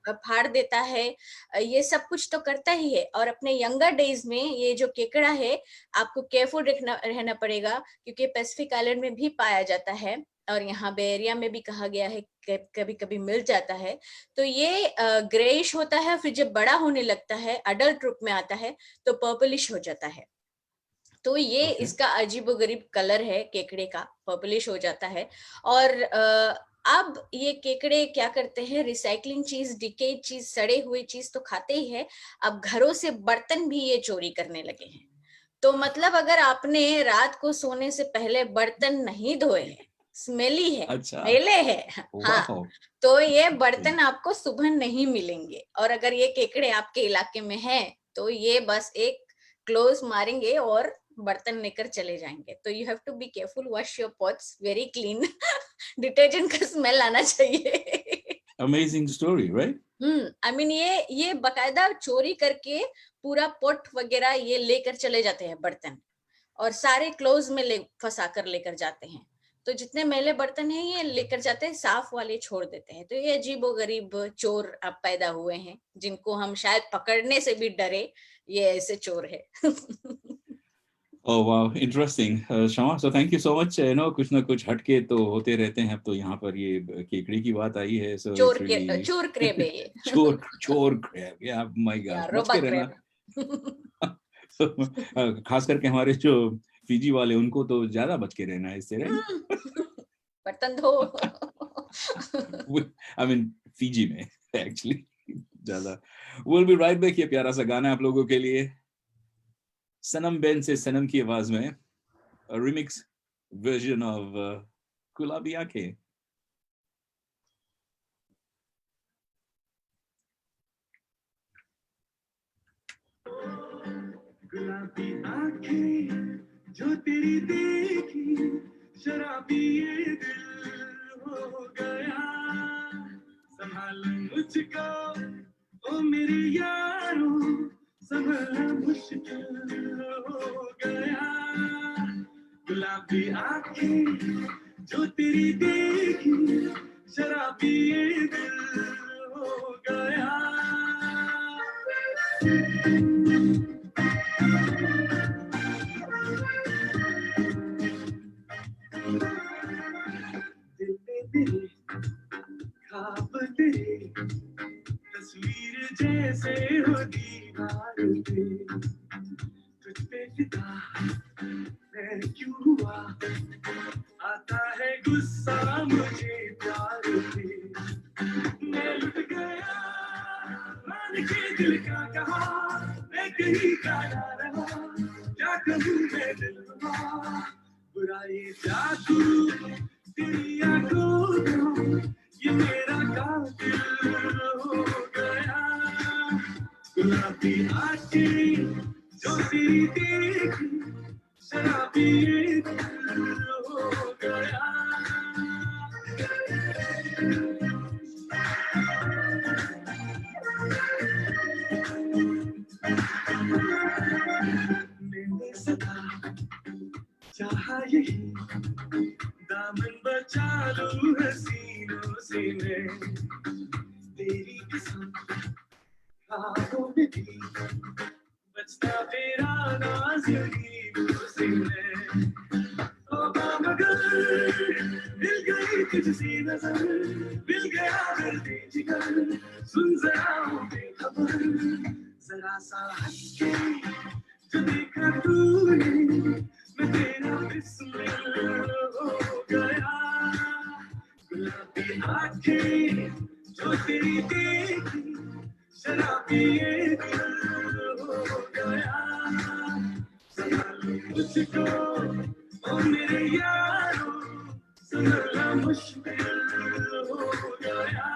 फाड़ देता है, ये सब कुछ तो करता ही है। और अपने यंगर डेज में ये जो केकड़ा है आपको केयरफुल रहना पड़ेगा, क्योंकि पैसिफिक आइलैंड में भी पाया जाता है और यहाँ बे एरिया में भी कहा गया है कभी कभी मिल जाता है। तो ये ग्रेइश होता है, फिर जब बड़ा होने लगता है, अडल्ट रूप में आता है तो पर्पलिश हो जाता है। तो ये इसका अजीबोगरीब कलर है केकड़े का, पर्पलिश हो जाता है। और अब ये केकड़े क्या करते हैं, रिसाइकलिंग चीज, डिकेड चीज, सड़े हुए चीज तो खाते ही है, अब घरों से बर्तन भी ये चोरी करने लगे हैं। तो मतलब अगर आपने रात को सोने से पहले बर्तन नहीं धोए हैं, स्मेली है, अच्छा, मैले है, हाँ, वाह, तो ये बर्तन आपको सुबह नहीं मिलेंगे। और अगर ये केकड़े आपके इलाके में हैं तो ये बस एक क्लोज मारेंगे और बर्तन लेकर चले जाएंगे। तो you have to be careful, wash your pots very clean. Detergent का स्मेल आना चाहिए। Amazing story, right? I mean ये बकायदा चोरी करके पूरा पोट वगैरह ये लेकर चले जाते हैं बर्तन, और सारे क्लोज में फंसा कर लेकर जाते हैं। तो जितने मैले बर्तन हैं ये लेकर जाते हैं, साफ वाले छोड़ देते हैं। तो ये अजीबोगरीब चोर अब पैदा हुए हैं, जिनको हम शायद पकड़ने से भी डरे, ये ऐसे चोर है। Oh wow, interesting. Shama, so thank you so much. कुछ ना कुछ हटके तो होते रहते हैं। अब तो यहाँ पर ये केकड़ी की बात आई है, so चोर it's really चोर क्रेब है ये। चोर क्रैब, yeah, my God, बच रोबा के रहना। क्रेब। So, खास करके हमारे जो फीजी वाले, उनको तो ज्यादा बच के रहना है इससे, right? बर्तन धो। I mean, फीजी में actually ज्यादा। We'll be right back। ये प्यारा सा गाना आप लोगों के लिए, सनम बेन से सनम की आवाज में, रिमिक्स वर्जन ऑफ गुलाबी आंखें। गुलाबी आंखें जो तेरी देखी, शराबी ये दिल हो गया, संभाल मुझको ओ मेरे यारों, संभालना मुश्किल हो गया। गुलाबी आंखें जो तेरी देखी, शराबी ये दिल हो गया। दिल पे तेरे ख्वाब तेरे, तस्वीर जैसे हो दीवार पे, तुझ पे फिदा मैं क्यों हुआ, आता है गुस्सा मुझे प्यार पे। मैं लुट गया मान के दिल का कहा, मैं कहीं का ना रहा, क्या कहूँ मैं दिलरुबा, बुराई जादू तेरी आंखों का, ये मेरा कातिल हो गया। गुलाबी आंखें जो तेरी देखी, शराबी ये दिल हो गया। मैंने सदा चाहा यही, दामन बचा लूं हसीनों से मैं, तेरी कसम ख्वाबों में भी बचता तेरा नाज़ुकीनों से मैं। होगा मगर मिल गई तुझसे नजर, मिल गया दर्द जिगर, सुन जरा हो बेखबर, जरा सा हंस के जो देखा तूने, मैं तेरा बिस्मिल हो गया। गुलाबी आंखें जो तेरी देखी, शराबी ये दिल हो गया। संभालो मुझको ओ मेरे यारों, संभलना मुश्किल हो गया।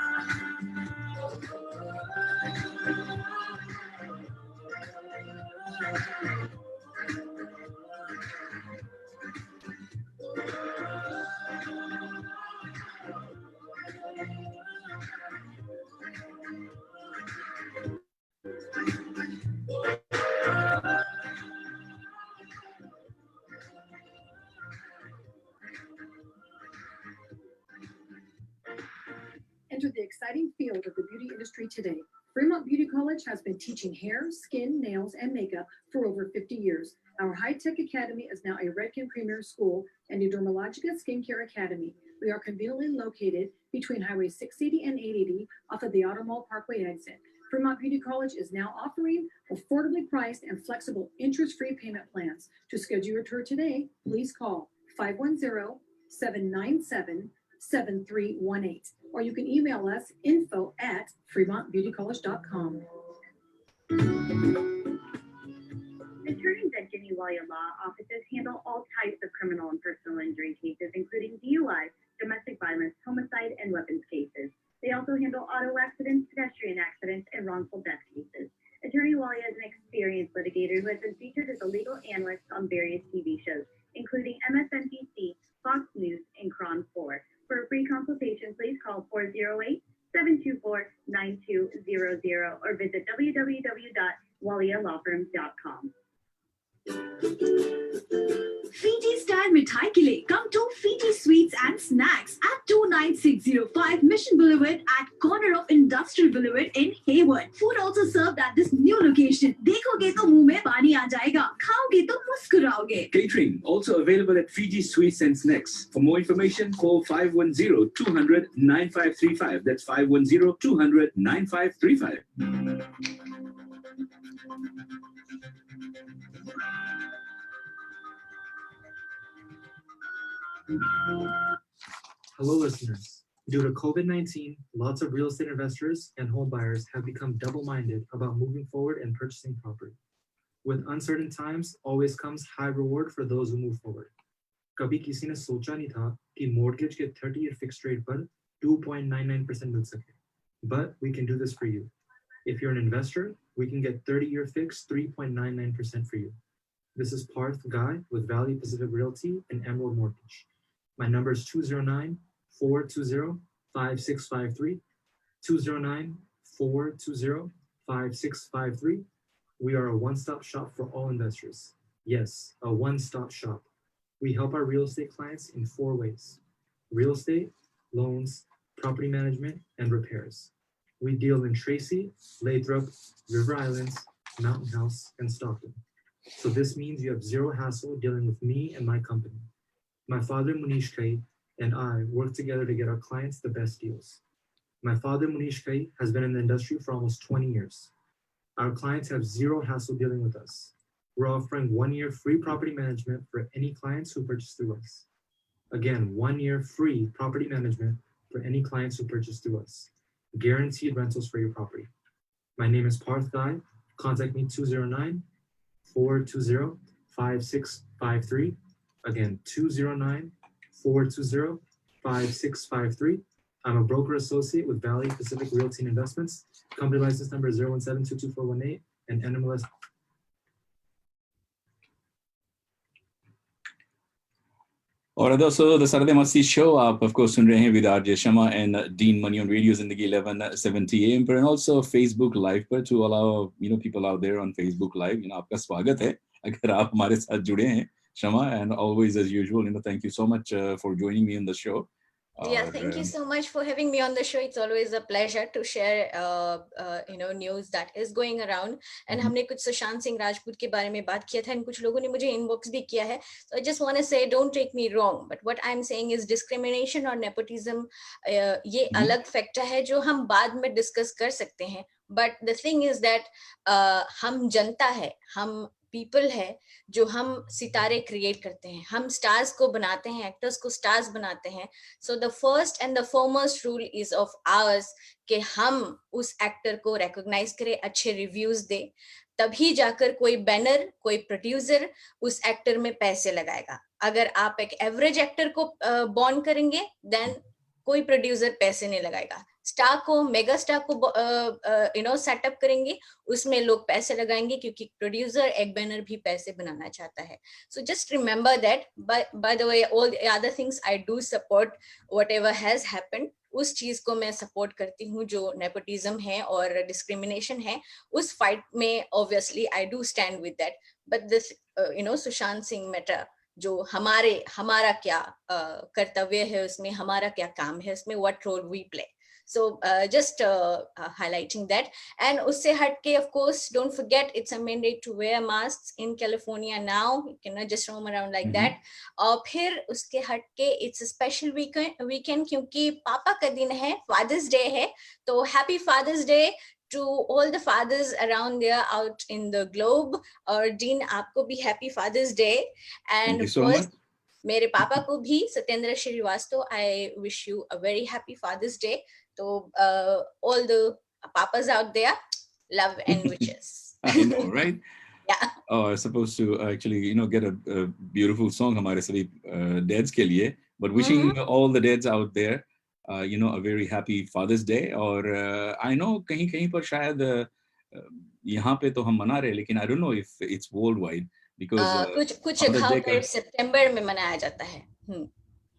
Enter the exciting field of the beauty industry today. Fremont Beauty College has been teaching hair, skin, nails, and makeup for over 50 years. Our high-tech academy is now a Redken Premier School and a Dermalogica Skincare Academy. We are conveniently located between Highway 680 and 880 off of the Auto Mall Parkway exit. Fremont Beauty College is now offering affordably priced and flexible interest-free payment plans. To schedule your tour today, please call 510-797 7318. Or you can email us info@fremontbeautycollege.com. Attorneys at Ginny Walia Law offices handle all types of criminal and personal injury cases, including DUI, domestic violence, homicide, and weapons cases. They also handle auto accidents, pedestrian accidents, and wrongful death cases. Attorney Walia is an experienced litigator who has been featured as a legal analyst on various TV shows, including MSNBC, Fox News, and KRON 4. For a free consultation, please call 408-724-9200 or visit www.walialawfirm.com. Fiji style mithai ke liye come to Fiji Sweets and Snacks at 29605 Mission Boulevard at corner of Industrial Boulevard in Hayward. Food also served at this new location. देखोगे तो मुंह में पानी आ जाएगा, खाओगे तो मुस्कुराओगे. Catering also available at Fiji Sweets and Snacks. For more information, call 510-200-9535. That's 510-200-9535. Hello, listeners. Due to COVID-19, lots of real estate investors and home buyers have become double-minded about moving forward and purchasing property. With uncertain times, always comes high reward for those who move forward. कभी किसी ने सोचा नहीं था कि mortgage के 30-year fixed rate पर 2.99% मिल सके. But we can do this for you. If you're an investor, we can get 30-year fixed 3.99% for you. This is Parth Guy with Valley Pacific Realty and Emerald Mortgage. My number is 209-420-5653, 209-420-5653. We are a one-stop shop for all investors. Yes, a one-stop shop. We help our real estate clients in 4 ways: real estate, loans, property management, and repairs. We deal in Tracy, Lathrop, River Islands, Mountain House, and Stockton. So this means you have zero hassle dealing with me and my company. My father, Munish Kai, and I work together to get our clients the best deals. My father, Munish Kai, has been in the industry for almost 20 years. Our clients have zero hassle dealing with us. We're offering 1 year free property management for any clients who purchase through us. Again, 1 year free property management for any clients who purchase through us. Guaranteed rentals for your property. My name is Parth Guy. Contact me 209-420-5653. Again, 209-420-5653. I'm a broker associate with Valley Pacific Realty and Investments. Company license number 017-22418 and NMLS. और दोस्तों, the सरदे मस्ती show आप of course सुन रहे हैं with RJ Shama and Deen Mani on radio Zindagi 1170 AM पर, and also Facebook live पर to allow people out there on Facebook live. आपका स्वागत है अगर आप हमारे साथ जुड़े हैं. Shama, and always as usual, thank you so much for joining me on the show. Yeah, thank you so much for having me on the show. It's always a pleasure to share news that is going around. And हमने कुछ सुशांत सिंह राजपूत के बारे में बात किया था, and कुछ लोगों ने मुझे inbox भी किया है. So I just want to say, don't take me wrong, but what I'm saying is discrimination और nepotism ये अलग फैक्टर है जो हम बाद में डिस्कस कर सकते हैं. But the thing is that हम जनता है, हम पीपल है जो हम सितारे क्रिएट करते हैं, हम स्टार्स को बनाते हैं, एक्टर्स को स्टार्स बनाते हैं. So the first and the foremost rule is of hours कि हम उस एक्टर को रिकॉग्नाइज करें, अच्छे रिव्यूज दे, तभी जाकर कोई बैनर, कोई प्रोड्यूसर उस एक्टर में पैसे लगाएगा. अगर आप एक एवरेज एक्टर को बॉर्न करेंगे, देन कोई प्रोड्यूसर पैसे नहीं लगाएगा. स्टार को, मेगा स्टार को सेटअप करेंगे, उसमें लोग पैसे लगाएंगे क्योंकि प्रोड्यूसर एक बैनर भी पैसे बनाना चाहता है. So just remember that. By the way, all the other things I do support whatever has happened. उस चीज को मैं सपोर्ट करती हूँ जो नेपोटिज्म है और डिस्क्रिमिनेशन है. उस फाइट में obviously I do stand with that. But this Sushant Singh matter, जो हमारा क्या कर्तव्य है उसमें, हमारा क्या काम है उसमें, what role we play. So just highlighting that. And usse hatke, of course, don't forget it's a mandate to wear masks in California now. You cannot just roam around like that. और फिर उसके हटके it's a special weekend क्योंकि पापा का दिन है, Father's Day है. तो happy Father's Day to all the fathers around there out in the globe. और Dean, आपको भी happy Father's Day. And thank you so much. मेरे पापा को भी, Satyendra Srivastava, I wish you a very happy Father's Day. So all the papas out there, love and wishes. I know, right? Yeah. Oh, I'm supposed to actually, you know, get a beautiful song हमारे सभी dads के लिए. But wishing all the dads out there, you know, a very happy Father's Day. और I know कहीं पर शायद यहाँ पे तो हम मना रहे हैं, लेकिन I don't know if it's worldwide because कुछ जगहों पर सितंबर में मनाया जाता है.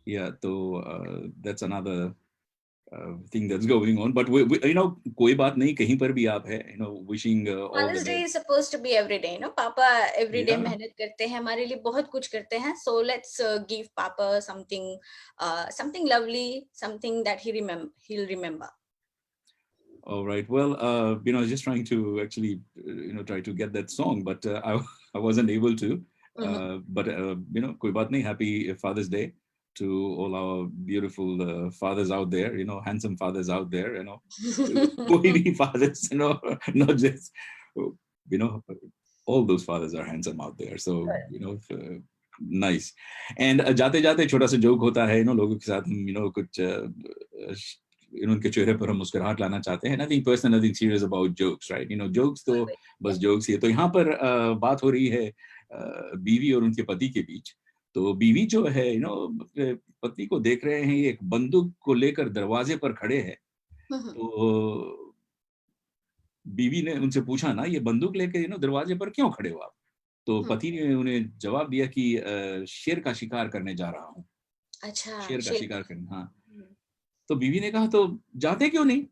Yeah, so that's another thing that's going on. But we, you know, कोई बात नहीं, कहीं पर भी आप है, you know, wishing all the Father's Day is supposed to be every day, you know. Papa every day मेहनत करते हैं, हमारे लिए बहुत कुछ करते हैं. So let's give Papa something, something lovely, something that he'll remember. All right. Well, you know, I was just trying to actually, you know, try to get that song, but I wasn't able to. But you know, कोई बात नहीं. Happy Father's Day to all our beautiful fathers out there, you know, handsome fathers out there, you know, kohi fathers, you know, not just, you know, all those fathers are handsome out there. So, you know, nice. And जाते-जाते छोटा सा joke होता है, you know, लोगों के साथ, you know, कुछ, you know, उनके चेहरे पर हम मुस्कुराहट लाना चाहते हैं. Nothing personal, nothing serious about jokes, right? You know, jokes तो बस jokes ही है. तो यहाँ पर बात हो रही है बीवी और उनके पति के बीच. तो बीवी जो है, you know, पति को देख रहे हैं, एक बंदूक को लेकर दरवाजे पर खड़े हैं. तो बीवी ने उनसे पूछा ना, ये बंदूक लेकर, you know, दरवाजे पर क्यों खड़े हो आप? तो पति ने उन्हें जवाब दिया कि शेर का शिकार करने जा रहा हूँ. अच्छा, शेर का शिकार करने. हाँ. तो बीवी ने कहा, तो जाते क्यों नहीं?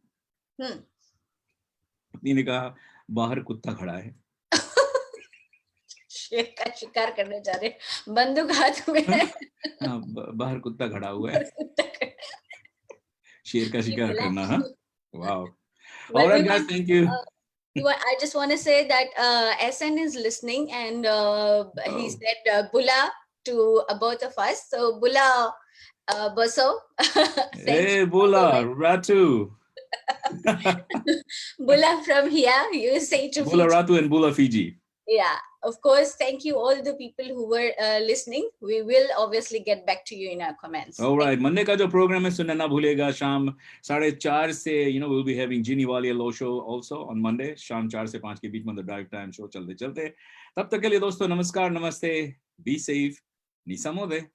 पत्नी ने कहा, बाहर कुत्ता खड़ा है. शेर का शिकार करने जा रहे, बंदूक हाथ में. हाँ, बाहर कुत्ता खड़ा हुआ है. शेर का शिकार करना. हाँ. Wow. All right, guys, thank you. I just want to say that SN is listening, and he said Bula to both of us. So Bula, Baso. Hey, Bula, Ratu. Bula from here, you say to Bula Fiji. Ratu and Bula Fiji. Yeah, of course. Thank you all the people who were listening. We will obviously get back to you in our comments. All right. Monday का जो program है सुनना ना भूलेगा. शाम 4:30 से, you know, we'll be having Ginny Walia Low Show also on Monday. शाम 4 से 5 के बीच में the drive time show चलते चलते. तब तक के लिए दोस्तों नमस्कार, नमस्ते. Be safe. Nisamode.